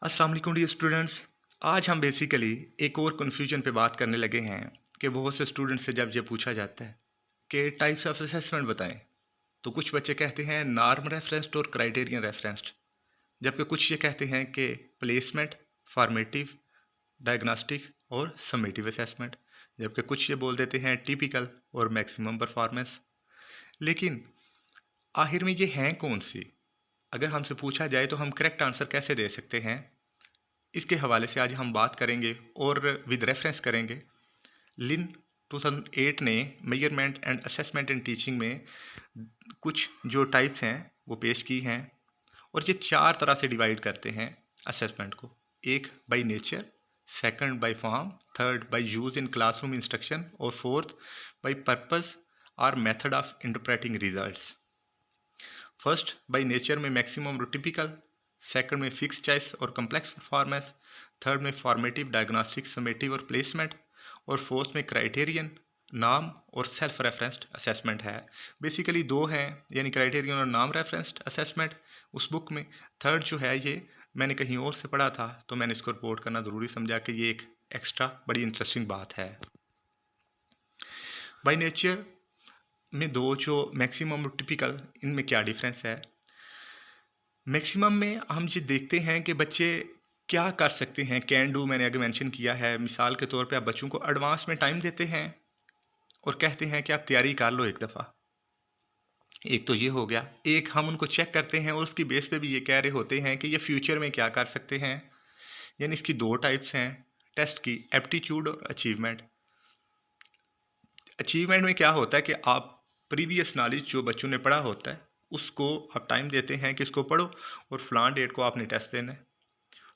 अस्सलाम वालेकुम dear students. आज हम बेसिकली एक और कन्फ्यूजन पे बात करने लगे हैं कि बहुत से स्टूडेंट्स से जब ये पूछा जाता है कि टाइप्स ऑफ असेसमेंट बताएं, तो कुछ बच्चे कहते हैं नॉर्म रेफरेंस्ड और क्राइटेरियन रेफरेंस्ड, जबकि कुछ ये कहते हैं कि प्लेसमेंट, फॉर्मेटिव, डायग्नोस्टिक और समेटिव असेसमेंट, जबकि कुछ ये बोल देते हैं टिपिकल और मैक्सिमम परफॉर्मेंस। लेकिन आखिर में ये हैं कौन सी? अगर हमसे पूछा जाए तो हम करेक्ट आंसर कैसे दे सकते हैं, इसके हवाले से आज हम बात करेंगे और विद रेफरेंस करेंगे। लिन 2008 ने measurement and assessment in teaching में कुछ जो टाइप्स हैं वो पेश की हैं, और ये चार तरह से डिवाइड करते हैं असेसमेंट को। एक by nature, second by form, third by use in classroom instruction और फोर्थ बाय पर्पस और method of interpreting results. First by nature में मैक्सिमम और टिपिकल, सेकंड में फिक्स चॉइस और कम्प्लेक्स परफॉर्मेंस, थर्ड में फॉर्मेटिव, डायग्नोस्टिक, समेटिव और placement, और fourth में क्राइटेरियन, नाम और सेल्फ रेफरेंस्ड असेसमेंट है। बेसिकली दो हैं, यानी क्राइटेरियन और नाम रेफरेंस्ड असेसमेंट उस बुक में। थर्ड जो है ये मैंने कहीं और से पढ़ा था, तो मैंने इसको रिपोर्ट करना ज़रूरी समझा कि ये एक एक्स्ट्रा बड़ी इंटरेस्टिंग बात है। बाय नेचर में दो जो मैक्सिमम और टिपिकल, इनमें क्या डिफरेंस है? मैक्सिमम में हम ये देखते हैं कि बच्चे क्या कर सकते हैं, कैन डू मैंने आगे मेंशन किया है। मिसाल के तौर पे आप बच्चों को एडवांस में टाइम देते हैं और कहते हैं कि आप तैयारी कर लो एक दफ़ा। एक तो ये हो गया। एक हम उनको चेक करते हैं और उसकी बेस पे भी ये कह रहे होते हैं कि ये फ्यूचर में क्या कर सकते हैं। यानी इसकी दो टाइप्स हैं टेस्ट की, एप्टीट्यूड और अचीवमेंट। अचीवमेंट में क्या होता है कि आप प्रीवियस नॉलेज जो बच्चों ने पढ़ा होता है उसको आप टाइम देते हैं कि इसको पढ़ो और फलां डेट को आपने टेस्ट देना है।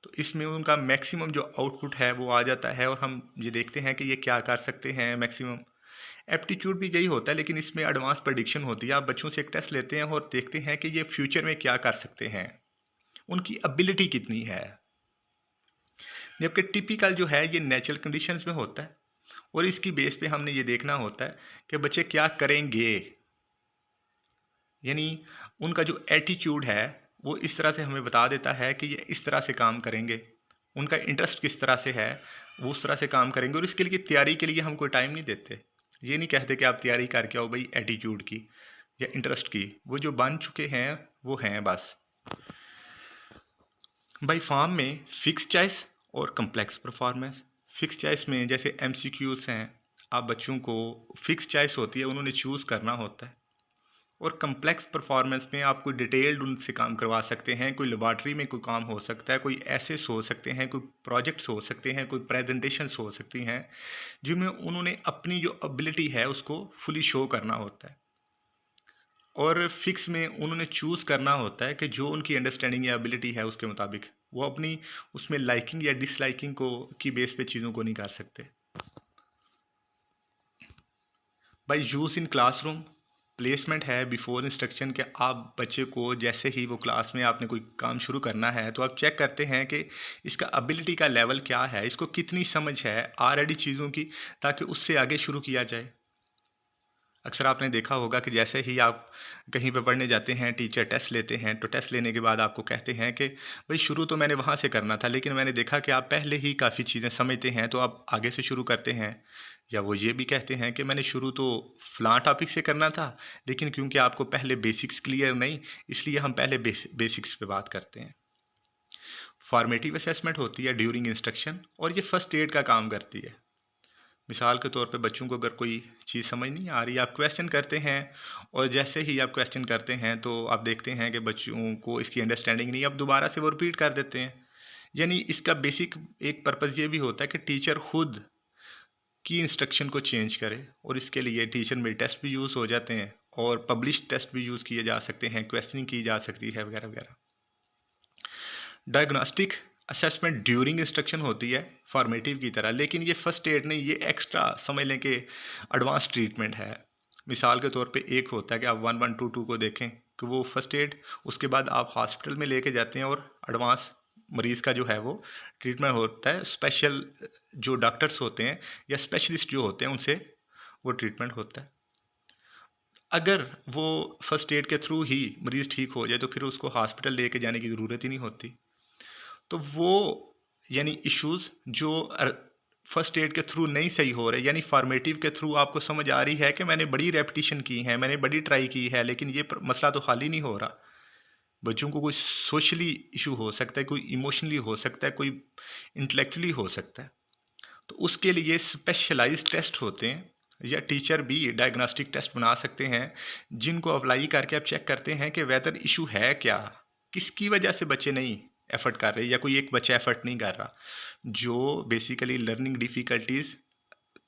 तो इसमें उनका मैक्सिमम जो आउटपुट है वो आ जाता है और हम ये देखते हैं कि ये क्या कर सकते हैं मैक्सिमम। एप्टीट्यूड भी यही होता है, लेकिन इसमें एडवांस प्रेडिक्शन होती है। आप बच्चों से एक टेस्ट लेते हैं और देखते हैं कि ये फ्यूचर में क्या कर सकते हैं, उनकी एबिलिटी कितनी है। जबकि टिपिकल जो है ये नेचुरल कंडीशंस में होता है और इसकी बेस पे हमने ये देखना होता है कि बच्चे क्या करेंगे। यानी उनका जो एटीट्यूड है वो इस तरह से हमें बता देता है कि ये इस तरह से काम करेंगे, उनका इंटरेस्ट किस तरह से है वो उस तरह से काम करेंगे। और इसके लिए तैयारी के लिए हम कोई टाइम नहीं देते। ये नहीं कहते कि आप तैयारी करके आओ भाई एटीट्यूड की या इंटरेस्ट की, वो जो बन चुके हैं वो हैं बस। भाई फॉर्म में फिक्स चॉइस और कम्प्लेक्स परफॉर्मेंस। फिक्स चॉइस में जैसे एमसीक्यूज हैं, आप बच्चों को फिक्स चॉइस होती है, उन्होंने चूज़ करना होता है। और कम्प्लेक्स परफॉर्मेंस में आप कोई डिटेल्ड उनसे काम करवा सकते हैं, कोई लेबॉर्ट्री में कोई काम हो सकता है, कोई एसेस हो सकते हैं, कोई प्रोजेक्ट्स हो सकते हैं, कोई प्रेजेंटेशंस हो सकती हैं, जिनमें उन्होंने अपनी जो एबिलिटी है उसको फुली शो करना होता है। और फिक्स में उन्होंने चूज़ करना होता है कि जो उनकी अंडरस्टैंडिंग या एबिलिटी है उसके मुताबिक वो अपनी उसमें लाइकिंग या डिसलाइकिंग को की बेस पे चीज़ों को नहीं कर सकते। By use in classroom, placement है बिफोर इंस्ट्रक्शन के। आप बच्चे को जैसे ही वो क्लास में आपने कोई काम शुरू करना है तो आप चेक करते हैं कि इसका एबिलिटी का लेवल क्या है, इसको कितनी समझ है ऑलरेडी चीज़ों की, ताकि उससे आगे शुरू किया जाए। अक्सर आपने देखा होगा कि जैसे ही आप कहीं पे पढ़ने जाते हैं, टीचर टेस्ट लेते हैं, तो टेस्ट लेने के बाद आपको कहते हैं कि भाई शुरू तो मैंने वहाँ से करना था, लेकिन मैंने देखा कि आप पहले ही काफ़ी चीज़ें समझते हैं तो आप आगे से शुरू करते हैं। या वो ये भी कहते हैं कि मैंने शुरू तो फ़लाँ टॉपिक से करना था, लेकिन क्योंकि आपको पहले बेसिक्स क्लियर नहीं, इसलिए हम पहले बेसिक्स पे बात करते हैं। फॉर्मेटिव असेसमेंट होती है ड्यूरिंग इंस्ट्रक्शन, और ये फर्स्ट एड का काम करती है। मिसाल के तौर पे बच्चों को अगर कोई चीज़ समझ नहीं आ रही, आप क्वेश्चन करते हैं, और जैसे ही आप क्वेश्चन करते हैं तो आप देखते हैं कि बच्चों को इसकी अंडरस्टैंडिंग नहीं, अब दोबारा से वो रिपीट कर देते हैं। यानी इसका बेसिक एक पर्पज़ ये भी होता है कि टीचर खुद की इंस्ट्रक्शन को चेंज करे, और इसके लिए टीचर में टेस्ट भी यूज़ हो जाते हैं और पब्लिश टेस्ट भी यूज़ किए जा सकते हैं, क्वेश्चनिंग की जा सकती है वगैरह वगैरह। डायग्नोस्टिक असेसमेंट ड्यूरिंग इंस्ट्रक्शन होती है फॉर्मेटिव की तरह, लेकिन ये फर्स्ट एड नहीं, ये एक्स्ट्रा समझ लें कि एडवांस ट्रीटमेंट है। मिसाल के तौर पे एक होता है कि आप 1122 को देखें कि वो फर्स्ट एड, उसके बाद आप हॉस्पिटल में लेके जाते हैं और एडवांस मरीज़ का जो है वो ट्रीटमेंट होता है। स्पेशल जो डॉक्टर्स होते हैं या स्पेशलिस्ट जो होते हैं उनसे वो ट्रीटमेंट होता है। अगर वो फर्स्ट एड के थ्रू ही मरीज़ ठीक हो जाए तो फिर उसको हॉस्पिटल लेके जाने की ज़रूरत ही नहीं होती। तो वो यानी इश्यूज़ जो फर्स्ट एड के थ्रू नहीं सही हो रहे, यानी फॉर्मेटिव के थ्रू आपको समझ आ रही है कि मैंने बड़ी रेपिटेशन की है, मैंने बड़ी ट्राई की है, लेकिन ये मसला तो हल ही नहीं हो रहा। बच्चों को कोई सोशली इशू हो सकता है, कोई इमोशनली हो सकता है, कोई इंटेलेक्चुअली हो सकता है। तो उसके लिए स्पेशलाइज्ड टेस्ट होते हैं, या टीचर भी डायग्नोस्टिक टेस्ट बना सकते हैं, जिनको अप्लाई करके आप चेक करते हैं कि वेदर इशू है क्या, किसकी वजह से बच्चे नहीं एफर्ट कर रहे, या कोई एक बच्चा एफर्ट नहीं कर रहा। जो बेसिकली लर्निंग डिफ़िकल्टीज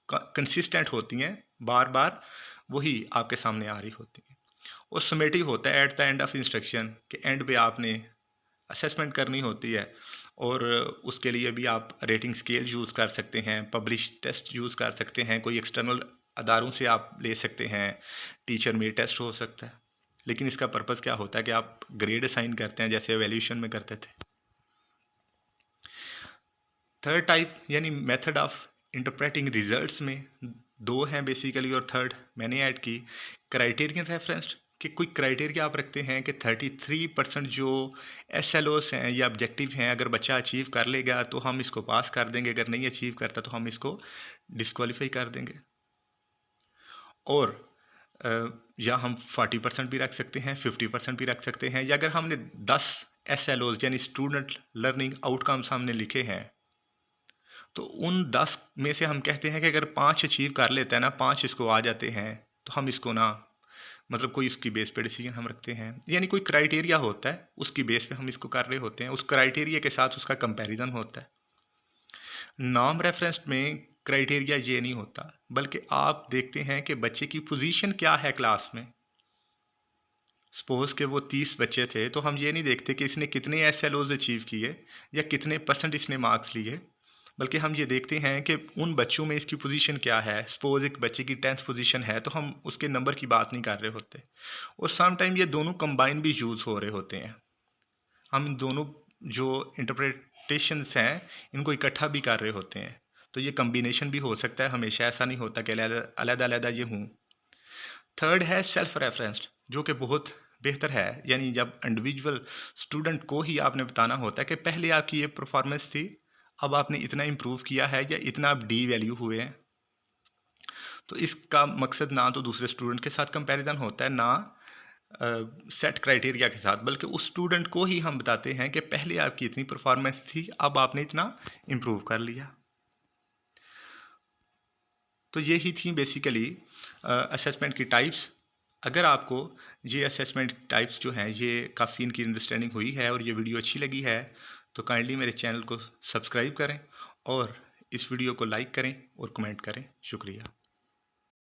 कंसिस्टेंट होती हैं, बार बार वही आपके सामने आ रही होती हैं। और समेटिव होता है at the end of instruction, के एंड पे आपने असेसमेंट करनी होती है, और उसके लिए भी आप रेटिंग स्केल यूज़ कर सकते हैं, पब्लिश टेस्ट यूज़ कर सकते हैं, कोई एक्सटर्नल अदारों से आप ले सकते हैं, टीचर मेड टेस्ट हो सकता है। लेकिन इसका पर्पज़ क्या होता है कि आप ग्रेड असाइन करते हैं, जैसे एवेल्यूशन में करते थे। थर्ड टाइप यानी मेथड ऑफ इंटरप्रेटिंग रिजल्ट्स में दो हैं बेसिकली, और थर्ड मैंने ऐड की क्राइटेरियन रेफरेंस्ड, कि कोई क्राइटेरिया आप रखते हैं कि 33% जो SLOs हैं या ऑब्जेक्टिव हैं, अगर बच्चा अचीव कर लेगा तो हम इसको पास कर देंगे, अगर नहीं अचीव करता तो हम इसको डिस्क्वालीफाई कर देंगे। और या हम 40% भी रख सकते हैं, 50% भी रख सकते हैं, या अगर हमने 10 SLOs यानी स्टूडेंट लर्निंग आउटकम्स हमने लिखे हैं, तो उन 10 में से हम कहते हैं कि अगर 5 अचीव कर लेता है ना, 5 इसको आ जाते हैं, तो हम इसको ना, मतलब कोई उसकी बेस पे डिसीजन हम रखते हैं, यानी कोई क्राइटेरिया होता है, उसकी बेस पे हम इसको कर रहे होते हैं, उस क्राइटेरिया के साथ उसका कंपैरिजन होता है। नॉर्म रेफरेंस में क्राइटेरिया ये नहीं होता, बल्कि आप देखते हैं कि बच्चे की पोजीशन क्या है क्लास में। सपोज के वो 30 बच्चे थे, तो हम ये नहीं देखते कि इसने कितने SLOs अचीव किए या कितने % इसने मार्क्स लिए, बल्कि हम ये देखते हैं कि उन बच्चों में इसकी पोजीशन क्या है। सपोज एक बच्चे की 10th पोजीशन है, तो हम उसके नंबर की बात नहीं कर रहे होते, और सम टाइम ये दोनों कंबाइन भी यूज़ हो रहे होते हैं। हम इन दोनों जो इंटरप्रिटेशंस हैं, इनको इकट्ठा भी कर रहे होते हैं, तो ये कम्बिनेशन भी हो सकता है, हमेशा ऐसा नहीं होता कि अलग-अलग ये हूँ। थर्ड है सेल्फ रेफरेंस्ड, जो कि बहुत बेहतर है, यानी जब इंडिविजुअल स्टूडेंट को ही आपने बताना होता है कि पहले आपकी ये परफॉर्मेंस थी, अब आपने इतना इम्प्रूव किया है या इतना आप डी वैल्यू हुए हैं। तो इसका मकसद ना तो दूसरे स्टूडेंट के साथ कंपैरिजन होता है, ना सेट क्राइटेरिया के साथ, बल्कि उस स्टूडेंट को ही हम बताते हैं कि पहले आपकी इतनी परफॉर्मेंस थी, अब आपने इतना इम्प्रूव कर लिया। तो यही थी बेसिकली असेसमेंट की टाइप्स। अगर आपको ये असेसमेंट टाइप्स जो हैं ये काफ़ी इनकी अंडरस्टैंडिंग हुई है और ये वीडियो अच्छी लगी है, तो काइंडली मेरे चैनल को सब्सक्राइब करें और इस वीडियो को लाइक करें और कमेंट करें। शुक्रिया।